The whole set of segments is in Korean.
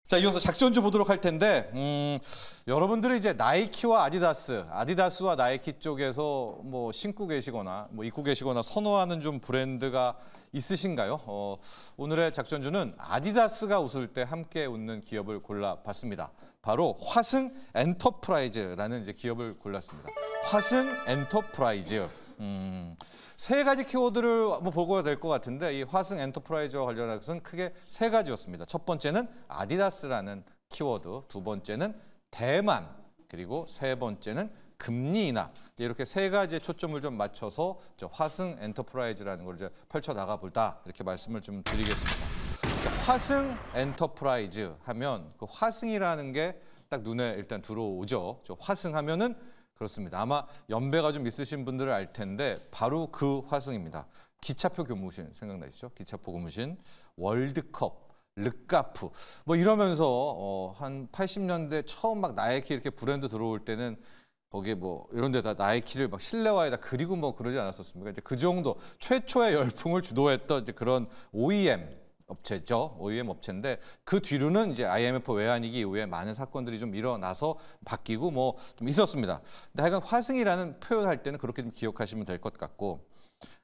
자, 이어서 작전주 보도록 할 텐데 여러분들이 이제 나이키와 아디다스와 나이키 쪽에서 뭐 신고 계시거나 뭐 입고 계시거나 선호하는 좀 브랜드가 있으신가요? 오늘의 작전주는 아디다스가 웃을 때 함께 웃는 기업을 골라봤습니다. 바로 화승 엔터프라이즈라는 이제 기업을 골랐습니다. 화승 엔터프라이즈. 세 가지 키워드를 한번 보고 될 것 같은데 이 화승 엔터프라이즈와 관련한 것은 크게 세 가지였습니다. 첫 번째는 아디다스라는 키워드, 두 번째는 대만, 그리고 세 번째는 금리 인하. 이렇게 세 가지의 초점을 좀 맞춰서 화승 엔터프라이즈라는 걸 이제 펼쳐 나가 볼다 이렇게 말씀을 좀 드리겠습니다. 화승 엔터프라이즈 하면 그 화승이라는 게 딱 눈에 일단 들어오죠. 화승 하면은 그렇습니다. 아마 연배가 좀 있으신 분들은 알 텐데 바로 그 화승입니다. 기차표 교무신 생각나시죠? 기차표 교무신, 월드컵, 르카프 뭐 이러면서 한 80년대 처음 막 나이키 이렇게 브랜드 들어올 때는 거기에 뭐 이런 데다 나이키를 막 실내화에다 그리고 뭐 그러지 않았었습니까? 이제 그 정도 최초의 열풍을 주도했던 이제 그런 OEM 업체죠. OEM 업체인데 그 뒤로는 이제 IMF 외환위기 이후에 많은 사건들이 좀 일어나서 바뀌고 뭐 좀 있었습니다. 근데 하여간 화승이라는 표현할 때는 그렇게 좀 기억하시면 될 것 같고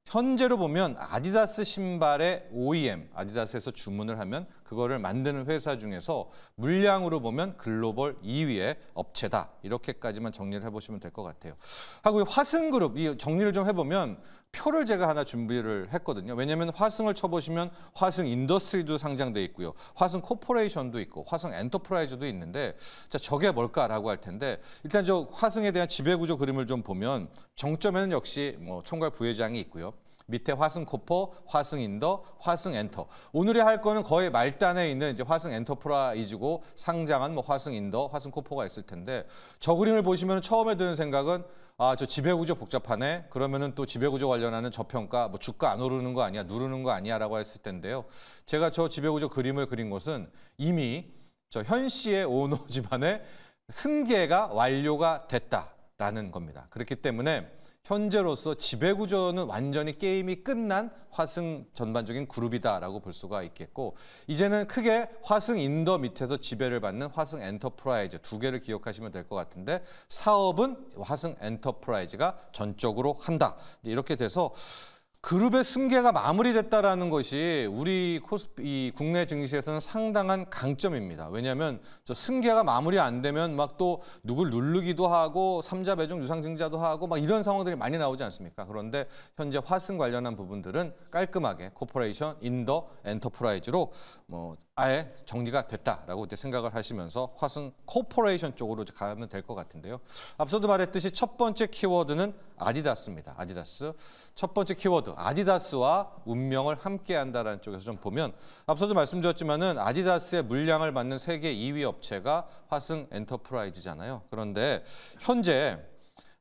현재로 보면 아디다스 신발의 OEM, 아디다스에서 주문을 하면 그거를 만드는 회사 중에서 물량으로 보면 글로벌 2위의 업체다. 이렇게까지만 정리를 해보시면 될 것 같아요. 하고 화승그룹, 이 정리를 좀 해보면 표를 제가 하나 준비를 했거든요. 왜냐하면 화승을 쳐보시면 화승 인더스트리도 상장돼 있고요. 화승 코퍼레이션도 있고 화승 엔터프라이즈도 있는데 자, 저게 뭘까라고 할 텐데 일단 저 화승에 대한 지배구조 그림을 좀 보면 정점에는 역시 뭐 총괄 부회장이 있고요. 밑에 화승 코퍼, 화승 인더, 화승 엔터. 오늘이 할 거는 거의 말단에 있는 이제 화승 엔터프라이즈고 상장한 뭐 화승 인더, 화승 코퍼가 있을 텐데 저 그림을 보시면 처음에 드는 생각은 아, 저 지배구조 복잡하네. 그러면은 또 지배구조 관련하는 저평가, 뭐 주가 안 오르는 거 아니야, 누르는 거 아니야라고 했을 텐데요. 제가 저 지배구조 그림을 그린 것은 이미 저 현 씨의 오너 집안의 승계가 완료가 됐다라는 겁니다. 그렇기 때문에 현재로서 지배구조는 완전히 게임이 끝난 화승 전반적인 그룹이다라고 볼 수가 있겠고 이제는 크게 화승 인더 밑에서 지배를 받는 화승 엔터프라이즈 두 개를 기억하시면 될 것 같은데 사업은 화승 엔터프라이즈가 전적으로 한다. 이렇게 돼서 그룹의 승계가 마무리됐다라는 것이 우리 이 국내 증시에서는 상당한 강점입니다. 왜냐하면 저 승계가 마무리 안 되면 막 또 누굴 누르기도 하고 삼자 배종 유상증자도 하고 막 이런 상황들이 많이 나오지 않습니까? 그런데 현재 화승 관련한 부분들은 깔끔하게 코퍼레이션, 인더, 엔터프라이즈로 뭐 아예 정리가 됐다라고 이제 생각을 하시면서 화승 코퍼레이션 쪽으로 가면 될 것 같은데요. 앞서도 말했듯이 첫 번째 키워드는 아디다스입니다. 아디다스. 첫 번째 키워드, 아디다스와 운명을 함께한다라는 쪽에서 좀 보면 앞서도 말씀드렸지만은 아디다스의 물량을 받는 세계 2위 업체가 화승 엔터프라이즈잖아요. 그런데 현재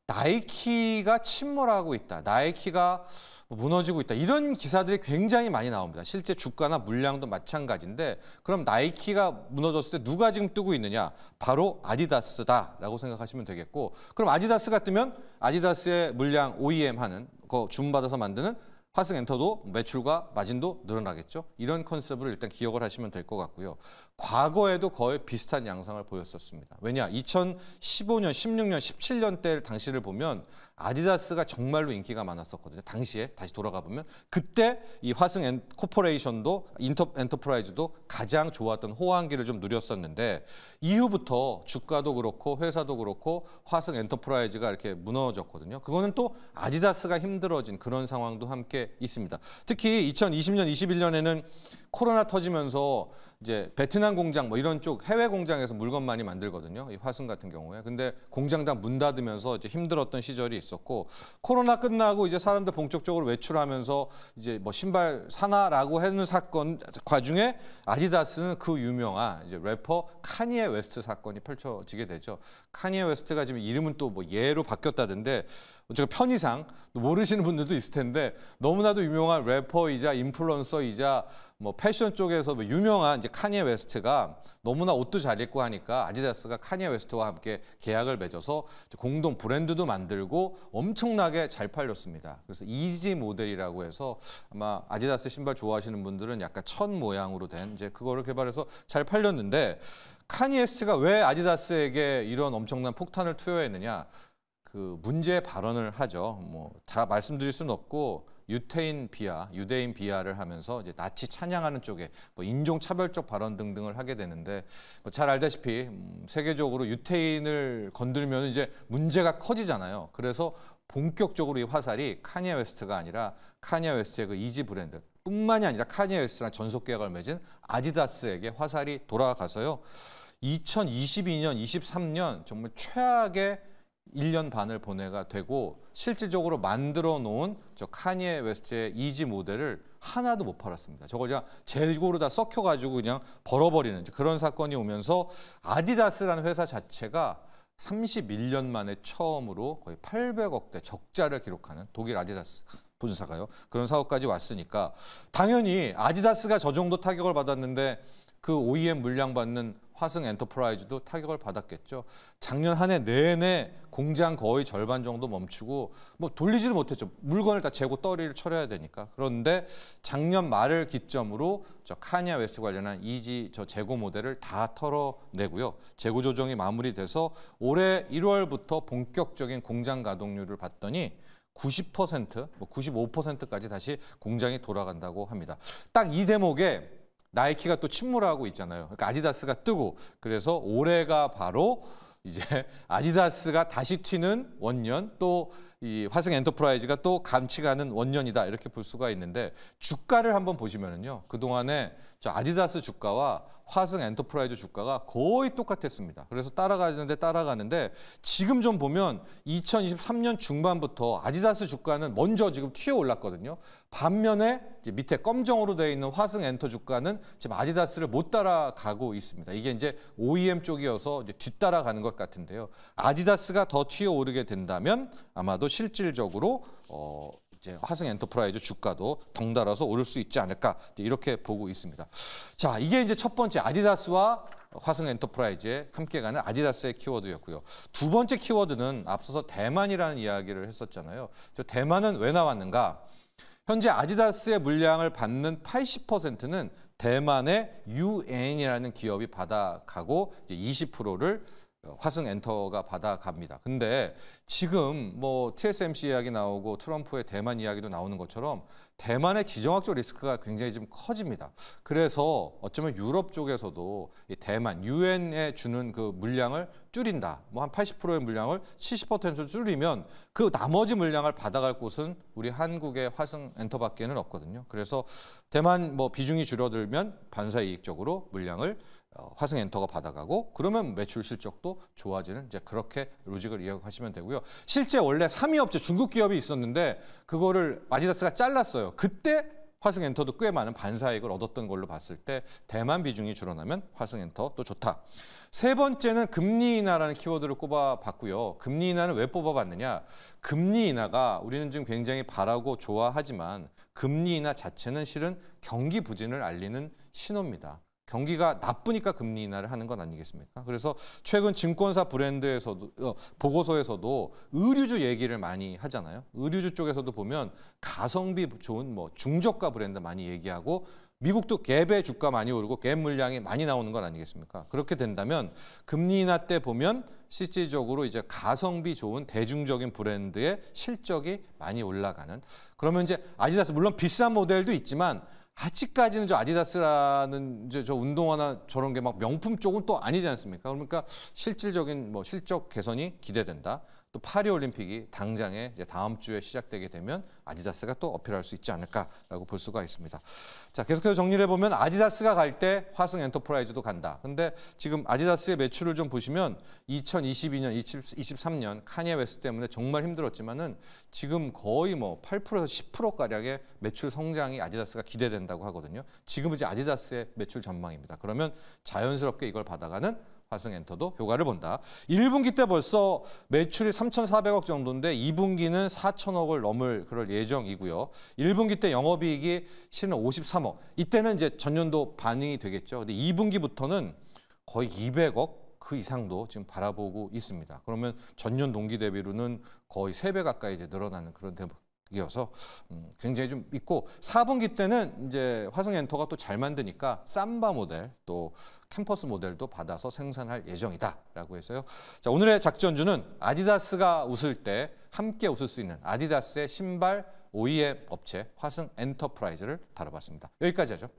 나이키가 침몰하고 있다. 나이키가 무너지고 있다. 이런 기사들이 굉장히 많이 나옵니다. 실제 주가나 물량도 마찬가지인데 그럼 나이키가 무너졌을 때 누가 지금 뜨고 있느냐? 바로 아디다스다라고 생각하시면 되겠고 그럼 아디다스가 뜨면 아디다스의 물량 OEM 하는 거 주문받아서 만드는 화승 엔터도 매출과 마진도 늘어나겠죠. 이런 컨셉으로 일단 기억을 하시면 될 것 같고요. 과거에도 거의 비슷한 양상을 보였었습니다. 왜냐? 2015년, 16년, 17년 때 당시를 보면 아디다스가 정말로 인기가 많았었거든요. 당시에 다시 돌아가 보면 그때 이 화승 코퍼레이션도 엔터프라이즈도 가장 좋았던 호황기를 좀 누렸었는데 이후부터 주가도 그렇고 회사도 그렇고 화승 엔터프라이즈가 이렇게 무너졌거든요. 그거는 또 아디다스가 힘들어진 그런 상황도 함께 있습니다. 특히 2020년, 21년에는 코로나 터지면서 이제 베트남 공장 뭐 이런 쪽 해외 공장에서 물건 많이 만들거든요. 이 화승 같은 경우에. 근데 공장 다 문 닫으면서 이제 힘들었던 시절이 있었고 코로나 끝나고 이제 사람들 본격적으로 외출하면서 이제 뭐 신발 사나라고 하는 사건 과중에 아디다스는 그 유명한 이제 래퍼 카니에 웨스트 사건이 펼쳐지게 되죠. 카니에 웨스트가 지금 이름은 또 뭐 예로 바뀌었다던데 제가 편의상 모르시는 분들도 있을 텐데 너무나도 유명한 래퍼이자 인플루언서이자 뭐 패션 쪽에서 뭐 유명한 이제 카니에 웨스트가 너무나 옷도 잘 입고 하니까 아디다스가 카니에 웨스트와 함께 계약을 맺어서 공동 브랜드도 만들고 엄청나게 잘 팔렸습니다. 그래서 이지 모델이라고 해서 아마 아디다스 신발 좋아하시는 분들은 약간 천 모양으로 된 이제 그거를 개발해서 잘 팔렸는데 카니에 웨스트가 왜 아디다스에게 이런 엄청난 폭탄을 투여했느냐? 그 문제 발언을 하죠. 뭐 다 말씀드릴 수는 없고 유대인 비하를 하면서 이제 나치 찬양하는 쪽에 뭐 인종 차별적 발언 등등을 하게 되는데 뭐 잘 알다시피 세계적으로 유대인을 건들면 이제 문제가 커지잖아요. 그래서 본격적으로 이 화살이 카니에 웨스트가 아니라 카니에 웨스트의 그 이지 브랜드 뿐만이 아니라 카니에 웨스트랑 전속 계약을 맺은 아디다스에게 화살이 돌아가서요. 2022년, 23년 정말 최악의 1년 반을 보내가 되고 실질적으로 만들어 놓은 저 카니에 웨스트의 이지 모델을 하나도 못 팔았습니다. 저거 그냥 재고로 다 썩혀가지고 그냥 벌어버리는 그런 사건이 오면서 아디다스라는 회사 자체가 31년 만에 처음으로 거의 800억대 적자를 기록하는 독일 아디다스 본사가요. 그런 사업까지 왔으니까 당연히 아디다스가 저 정도 타격을 받았는데 그 OEM 물량 받는 화승 엔터프라이즈도 타격을 받았겠죠. 작년 한 해 내내 공장 거의 절반 정도 멈추고 뭐 돌리지도 못했죠. 물건을 다 재고 떨이를 처리해야 되니까. 그런데 작년 말을 기점으로 저 카니에 웨스트 관련한 이지 저 재고 모델을 다 털어내고요. 재고 조정이 마무리돼서 올해 1월부터 본격적인 공장 가동률을 봤더니 90%, 뭐 95%까지 다시 공장이 돌아간다고 합니다. 딱 이 대목에 나이키가 또 침몰하고 있잖아요. 그러니까 아디다스가 뜨고 그래서 올해가 바로 이제 아디다스가 다시 튀는 원년 또 이 화승 엔터프라이즈가 또 감치가는 원년이다 이렇게 볼 수가 있는데 주가를 한번 보시면은요. 그동안에 저 아디다스 주가와 화승 엔터프라이즈 주가가 거의 똑같았습니다. 그래서 따라가는데 지금 좀 보면 2023년 중반부터 아디다스 주가는 먼저 지금 튀어 올랐거든요. 반면에 이제 밑에 검정으로 되어 있는 화승 엔터 주가는 지금 아디다스를 못 따라가고 있습니다. 이게 이제 OEM 쪽이어서 이제 뒤따라가는 것 같은데요. 아디다스가 더 튀어 오르게 된다면 아마도 실질적으로 이제 화승 엔터프라이즈 주가도 덩달아서 오를 수 있지 않을까 이렇게 보고 있습니다. 자, 이게 이제 첫 번째 아디다스와 화승 엔터프라이즈에 함께 가는 아디다스의 키워드였고요. 두 번째 키워드는 앞서서 대만이라는 이야기를 했었잖아요. 저 대만은 왜 나왔는가? 현재 아디다스의 물량을 받는 80%는 대만의 UN이라는 기업이 받아가고 이제 20%를 화승 엔터가 받아갑니다. 근데 지금 뭐 TSMC 이야기 나오고 트럼프의 대만 이야기도 나오는 것처럼 대만의 지정학적 리스크가 굉장히 좀 커집니다. 그래서 어쩌면 유럽 쪽에서도 이 대만, 유엔에 주는 그 물량을 줄인다. 뭐 한 80%의 물량을 70% 줄이면 그 나머지 물량을 받아갈 곳은 우리 한국의 화승 엔터밖에는 없거든요. 그래서 대만 뭐 비중이 줄어들면 반사이익적으로 물량을 화승 엔터가 받아가고 그러면 매출 실적도 좋아지는 이제 그렇게 로직을 이해하시면 되고요. 실제 원래 3위 업체 중국 기업이 있었는데 그거를 아디다스가 잘랐어요. 그때 화승 엔터도 꽤 많은 반사이익을 얻었던 걸로 봤을 때 대만 비중이 줄어나면 화승 엔터 또 좋다. 세 번째는 금리 인하라는 키워드를 꼽아봤고요. 금리 인하는 왜 뽑아봤느냐? 금리 인하가 우리는 지금 굉장히 바라고 좋아하지만 금리 인하 자체는 실은 경기 부진을 알리는 신호입니다. 경기가 나쁘니까 금리 인하를 하는 건 아니겠습니까? 그래서 최근 증권사 브랜드에서도 보고서에서도 의류주 얘기를 많이 하잖아요. 의류주 쪽에서도 보면 가성비 좋은 뭐 중저가 브랜드 많이 얘기하고 미국도 갭의 주가 많이 오르고 갭 물량이 많이 나오는 건 아니겠습니까? 그렇게 된다면 금리 인하 때 보면 실질적으로 이제 가성비 좋은 대중적인 브랜드의 실적이 많이 올라가는 그러면 이제 아디다스 물론 비싼 모델도 있지만 아직까지는 저 아디다스라는 이제 저 운동화나 저런 게 막 명품 쪽은 또 아니지 않습니까? 그러니까 실질적인 뭐 실적 개선이 기대된다. 또 파리 올림픽이 당장에 이제 다음 주에 시작되게 되면 아디다스가 또 어필할 수 있지 않을까라고 볼 수가 있습니다. 자, 계속해서 정리를 해보면 아디다스가 갈 때 화승 엔터프라이즈도 간다. 근데 지금 아디다스의 매출을 좀 보시면 2022년, 2023년 카니에 웨스트 때문에 정말 힘들었지만은 지금 거의 뭐 8%에서 10%가량의 매출 성장이 아디다스가 기대된다고 하거든요. 지금은 이제 아디다스의 매출 전망입니다. 그러면 자연스럽게 이걸 받아가는 화승엔터도 효과를 본다. 1분기 때 벌써 매출이 3,400억 정도인데 2분기는 4,000억을 넘을 그럴 예정이고요. 1분기 때 영업이익이 실은 53억. 이때는 이제 전년도 반영이 되겠죠. 근데 2분기부터는 거의 200억 그 이상도 지금 바라보고 있습니다. 그러면 전년 동기 대비로는 거의 3배 가까이 이제 늘어나는 그런 대목이어서 굉장히 좀 있고 4분기 때는 이제 화승엔터가 또 잘 만드니까 삼바 모델 또 캠퍼스 모델도 받아서 생산할 예정이다라고 해서요. 자, 오늘의 작전주는 아디다스가 웃을 때 함께 웃을 수 있는 아디다스의 신발 OEM 업체 화승엔터프라이즈를 다뤄봤습니다. 여기까지 하죠.